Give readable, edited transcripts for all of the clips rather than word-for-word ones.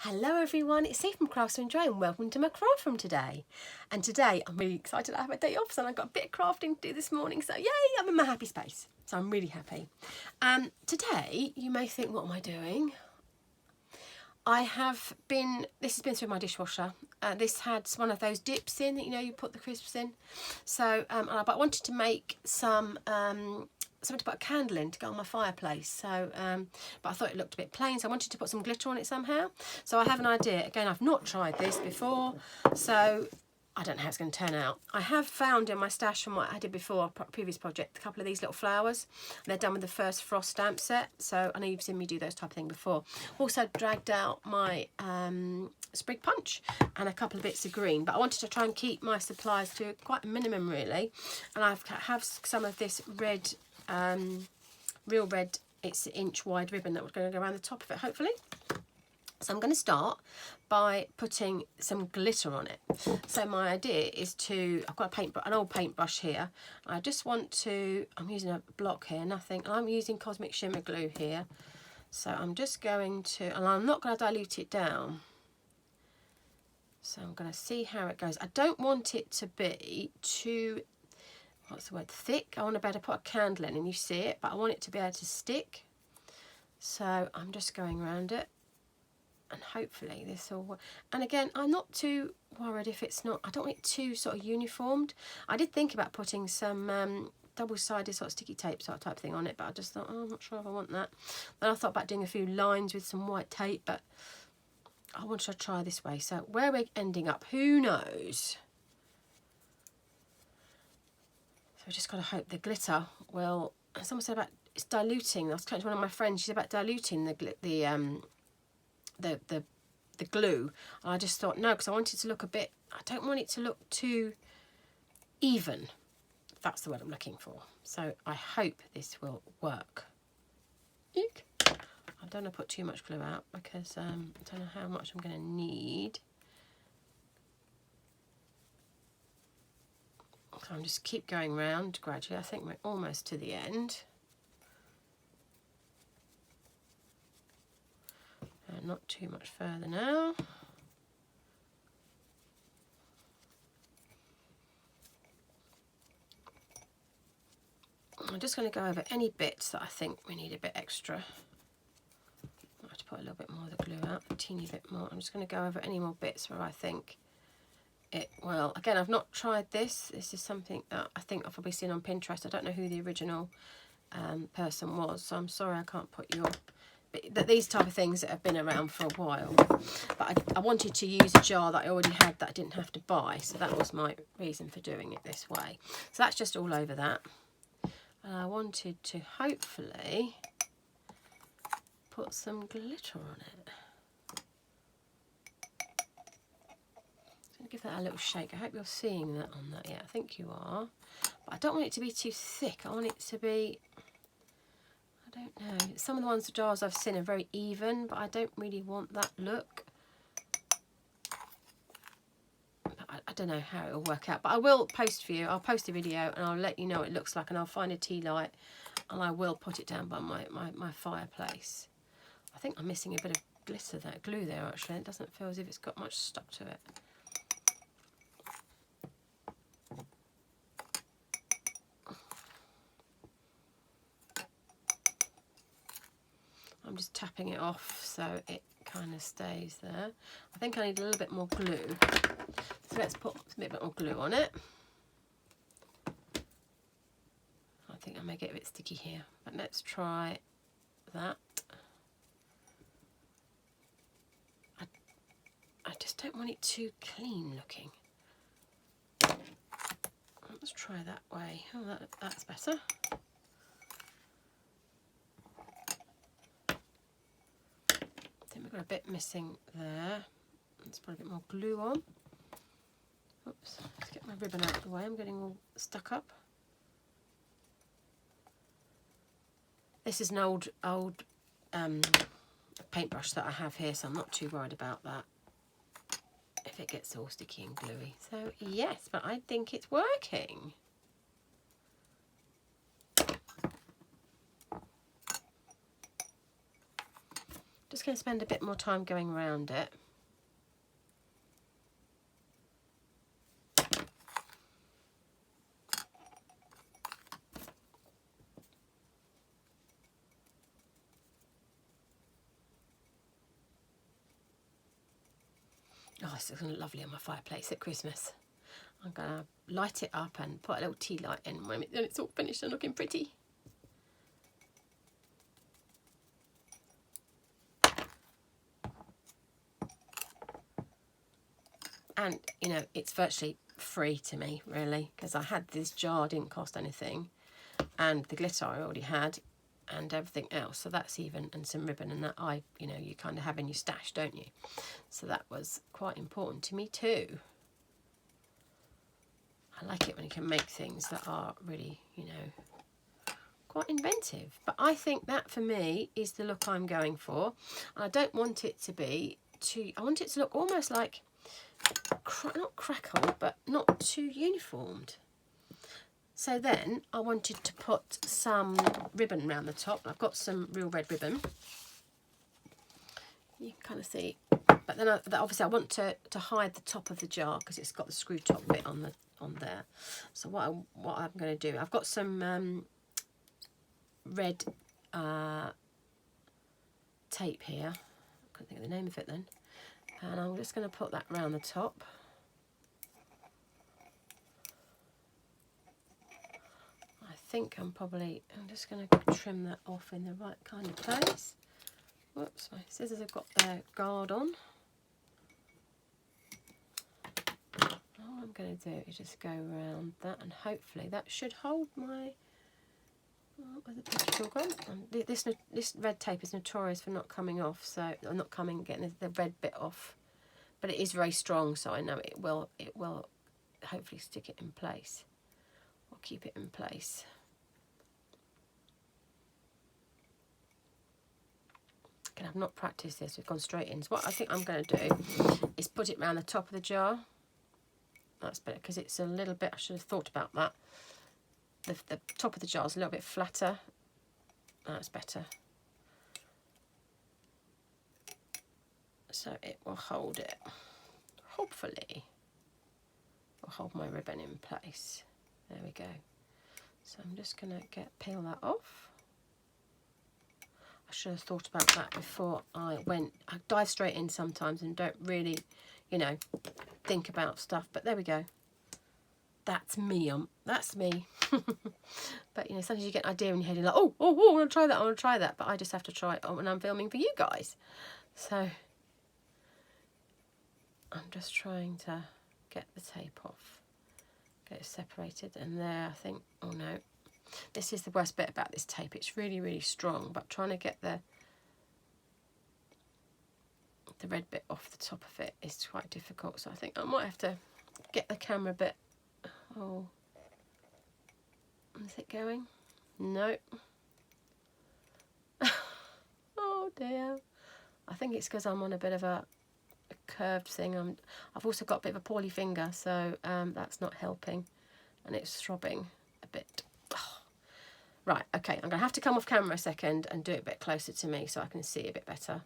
Hello everyone, it's Steve from Crafts and Joy and welcome to my craft from today. And today I'm really excited. I have a day off, so I've got a bit of crafting to do this morning, so yay, I'm in my happy space. So I'm really happy. Today you may think, what am I doing? This has been through my dishwasher. This had one of those dips in that you put the crisps in. So, but I wanted to make some something to put a candle in to go on my fireplace. So, but I thought it looked a bit plain, so I wanted to put some glitter on it somehow. So I have an idea. Again, I've not tried this before, so I don't know how it's going to turn out. I have found in my stash from what I did before, a previous project, a couple of these little flowers. They're done with the first frost stamp set, so I know you've seen me do those type of thing before. Also dragged out my sprig punch and a couple of bits of green, but I wanted to try and keep my supplies to quite a minimum really. And I have some of this red, real red, it's an inch wide ribbon that was going to go around the top of it hopefully. So I'm going to start by putting some glitter on it. So my idea is I've got an old paintbrush here. I just want to, I'm using a block here, I'm using Cosmic Shimmer glue here. So I'm just going to, and I'm not going to dilute it down. So I'm going to see how it goes. I don't want it to be too, thick. I want to be able to put a candle in and you see it, but I want it to be able to stick. So I'm just going around it. And hopefully this will work. And again, I'm not too worried if it's not, I don't want it too sort of uniformed. I did think about putting some double-sided sort of sticky tape sort of type thing on it, but I just thought, I'm not sure if I want that. Then I thought about doing a few lines with some white tape, but I wanted to try this way. So where we're ending up, who knows? So we just got to hope the glitter will, someone said about, it's diluting. I was talking to one of my friends, she said about diluting the glue, and I just thought no, because I want it to look a bit, I don't want it to look too even. That's the word I'm looking for. So I hope this will work. Eek. I don't want to put too much glue out because I don't know how much I'm going to need. So I'm just keep going round gradually. I think we're almost to the end. Not too much further now. I'm just going to go over any bits that I think we need a bit extra. I have to put a little bit more of the glue out, a teeny bit more. I'm just going to go over any more bits where I think it will. Again, I've not tried this. This is something that I think I've probably seen on Pinterest. I don't know who the original person was, so I'm sorry I can't put your... That these type of things that have been around for a while, but I wanted to use a jar that I already had that I didn't have to buy, so that was my reason for doing it this way. So that's just all over that, and I wanted to hopefully put some glitter on it. I'm going to give that a little shake. I hope you're seeing that on that. Yeah, I think you are, but I don't want it to be too thick. I want it to be, I don't know, some of the ones, the jars I've seen are very even, but I don't really want that look. I don't know how it'll work out, but I will post for you. I'll post a video and I'll let you know what it looks like, and I'll find a tea light and I will put it down by my fireplace. I think I'm missing a bit of glitter there, glue there actually. It doesn't feel as if it's got much stuck to it. I'm just tapping it off so it kind of stays there. I think I need a little bit more glue. So let's put a bit more glue on it. I think I may get a bit sticky here, but let's try that. I just don't want it too clean looking. Let's try that way. Oh, that's better. We've got a bit missing there. Let's put a bit more glue on. Oops, let's get my ribbon out of the way. I'm getting all stuck up. This is an old paintbrush that I have here, so I'm not too worried about that if it gets all sticky and gluey. So yes, but I think it's working. Just going to spend a bit more time going around it. Oh, this is going to look lovely on my fireplace at Christmas. I'm going to light it up and put a little tea light in when it's all finished and looking pretty. And, you know, it's virtually free to me, really, because I had this jar, didn't cost anything, and the glitter I already had, and everything else. So that's even, and some ribbon, and that you know, you kind of have in your stash, don't you? So that was quite important to me too. I like it when you can make things that are really, you know, quite inventive. But I think that for me is the look I'm going for. I don't want it to be too, I want it to look almost like, not crackled, but not too uniformed. So then I wanted to put some ribbon around the top. I've got some real red ribbon. You can kind of see. But then obviously I want to hide the top of the jar because it's got the screw top bit on there. So what I'm going to do, I've got some red tape here. I can't think of the name of it then. And I'm just going to put that around the top. I think I'm just going to trim that off in the right kind of place. Whoops, my scissors have got their guard on. All I'm going to do is just go around that, and hopefully that should hold my... where's the picture gone? This red tape is notorious for not coming off, so I'm not getting the red bit off, but it is very strong, so I know it will hopefully stick it in place or keep it in place. Again, I've not practiced this, we've gone straight in. So what I think I'm going to do is put it around the top of the jar. That's better because it's a little bit, I should have thought about that. The top of the jar is a little bit flatter. That's better. So it will hold it. Hopefully. Will hold my ribbon in place. There we go. So I'm just going to peel that off. I should have thought about that before I dive straight in sometimes and don't really, you know, think about stuff. But there we go. That's me. That's me. But, you know, sometimes you get an idea in your head, you're like, oh, I want to try that. But I just have to try it when I'm filming for you guys. So I'm just trying to get the tape off, get it separated. And there, I think, oh no, this is the worst bit about this tape. It's really, really strong, but trying to get the red bit off the top of it is quite difficult. So I think I might have to get the camera a bit. Oh, is it going? No. Oh dear. I think it's because I'm on a bit of a curved thing. I've also got a bit of a poorly finger, so that's not helping, and it's throbbing a bit. Oh. Right, okay, I'm going to have to come off camera a second and do it a bit closer to me so I can see a bit better.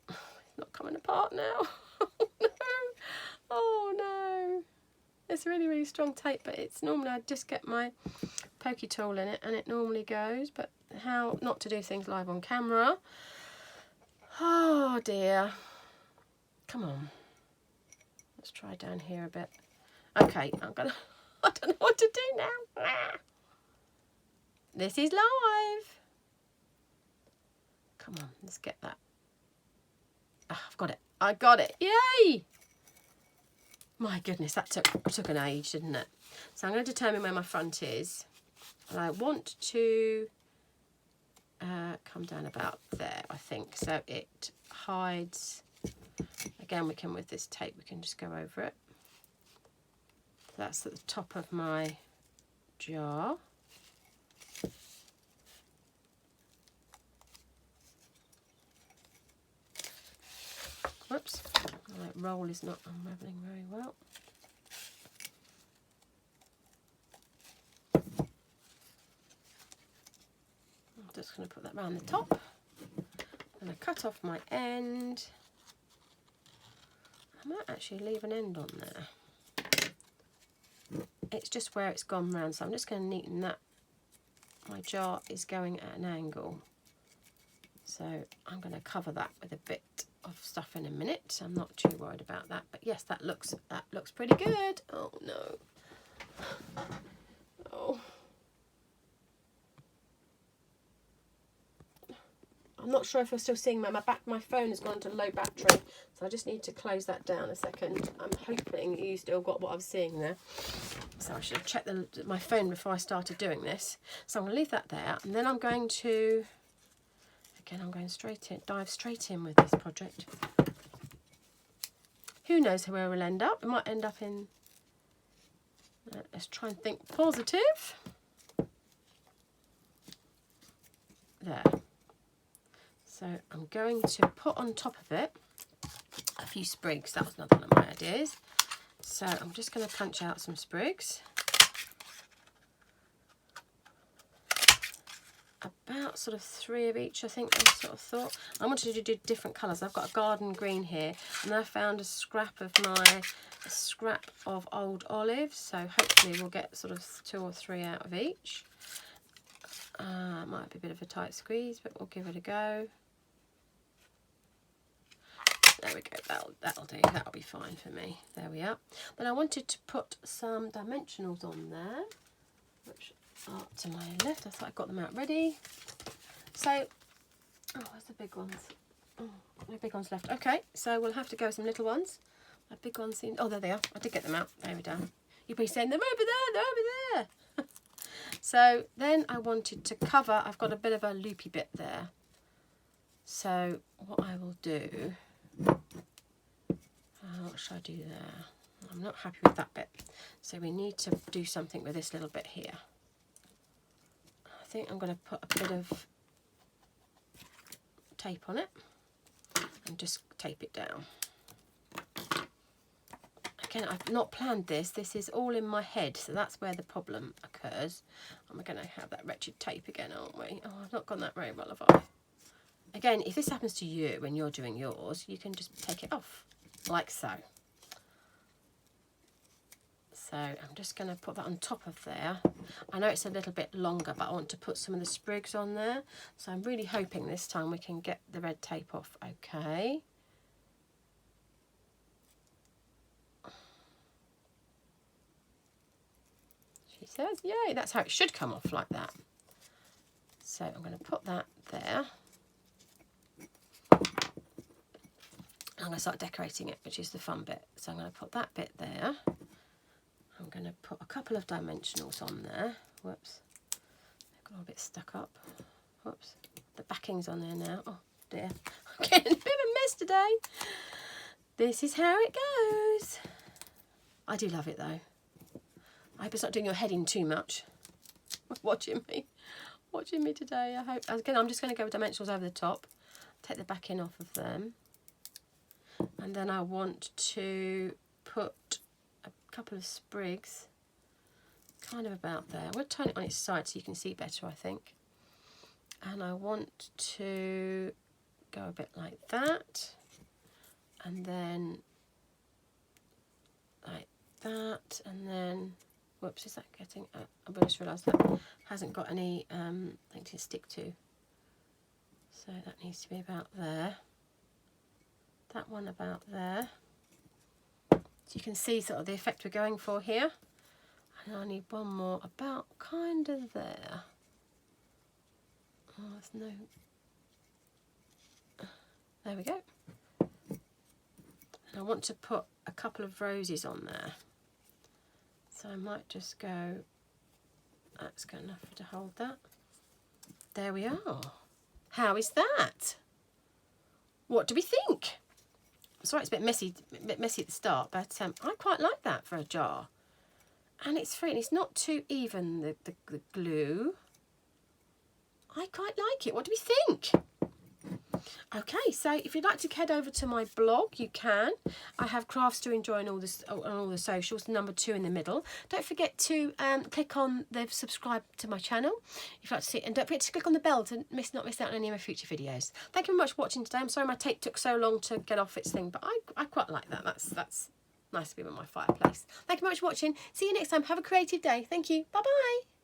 It's not coming apart now. Oh no. Oh no. It's really, really strong tape, but it's normally I just get my pokey tool in it and it normally goes, but how not to do things live on camera. Oh dear. Come on. Let's try down here a bit. Okay, I don't know what to do now. This is live. Come on, let's get that. Oh, I've got it. I got it. Yay! My goodness, that took an age, didn't it? So I'm going to determine where my front is. And I want to come down about there, I think. So it hides. Again, we can, with this tape, we can just go over it. That's at the top of my jar. Whoops, my roll is not unravelling very well. just going to put that around the top. And I cut off my end. I might actually leave an end on there. It's just where it's gone round, so I'm just going to neaten that. My jar is going at an angle, so I'm going to cover that with a bit of stuff in a minute. I'm not too worried about that, but yes, that looks pretty good. Oh no. Oh. I'm not sure if you're still seeing my phone has gone to low battery, so I just need to close that down a second. I'm hoping you still got what I was seeing there. So I should have checked my phone before I started doing this. So I'm going to leave that there, and then I'm going to, again, I'm going straight in, dive straight in with this project. Who knows where we'll end up? We might end up in, let's try and think positive. There. So I'm going to put on top of it a few sprigs. That was another one of my ideas. So I'm just going to punch out some sprigs. About sort of 3 of each, I think I sort of thought. I wanted to do different colours. I've got a garden green here, and I found a scrap of old olive. So hopefully we'll get sort of 2 or 3 out of each. Might be a bit of a tight squeeze, but we'll give it a go. There we go, that'll do, that'll be fine for me. There we are. Then I wanted to put some dimensionals on there, which are to my left. I thought I got them out ready. So, oh, where's the big ones? Oh, no big ones left. Okay, so we'll have to go with some little ones. My big ones seem, oh, there they are. I did get them out. There we go. You'll be saying, they're over there, they're over there. So then I wanted to cover, I've got a bit of a loopy bit there. So what I will do, what should I do there? I'm not happy with that bit. So we need to do something with this little bit here. I think I'm going to put a bit of tape on it and just tape it down. Again, I've not planned this. This is all in my head, so that's where the problem occurs. And we're going to have that wretched tape again, aren't we? Oh, I've not gone that very well, have I? Again, if this happens to you when you're doing yours, you can just take it off, like so. So I'm just going to put that on top of there. I know it's a little bit longer, but I want to put some of the sprigs on there. So I'm really hoping this time we can get the red tape off okay. She says, yay, that's how it should come off, like that. So I'm going to put that there. I'm going to start decorating it, which is the fun bit. So I'm going to put that bit there. I'm going to put a couple of dimensionals on there. Whoops. They've got all a bit stuck up. Whoops. The backing's on there now. Oh dear. I'm getting a bit of a mess today. This is how it goes. I do love it though. I hope it's not doing your head in too much. Watching me today, I hope. Again, I'm just going to go with dimensionals over the top. Take the backing off of them. And then I want to put a couple of sprigs, kind of about there. We'll turn it on its side so you can see better, I think. And I want to go a bit like that. And then like that. And then, whoops, is that getting, I just realised that hasn't got any thing to stick to. So that needs to be about there. That one about there. So you can see sort of the effect we're going for here. And I need one more about kind of there. Oh, there's no... There we go. And I want to put a couple of roses on there. So I might just go... That's good enough to hold that. There we are. How is that? What do we think? Sorry, it's a bit messy at the start, but I quite like that for a jar. And it's free, and it's not too even, the glue. I quite like it. What do we think? Okay, so if you'd like to head over to my blog, you can. I have crafts to enjoy on all the socials, number 2 in the middle. Don't forget to click on the subscribe to my channel if you'd like to see it, and don't forget to click on the bell to not miss out on any of my future videos. Thank you very much for watching today. I'm sorry my tape took so long to get off its thing, but I quite like that. That's nice to be with my fireplace. Thank you very much for watching. See you next time. Have a creative day. Thank you. Bye bye.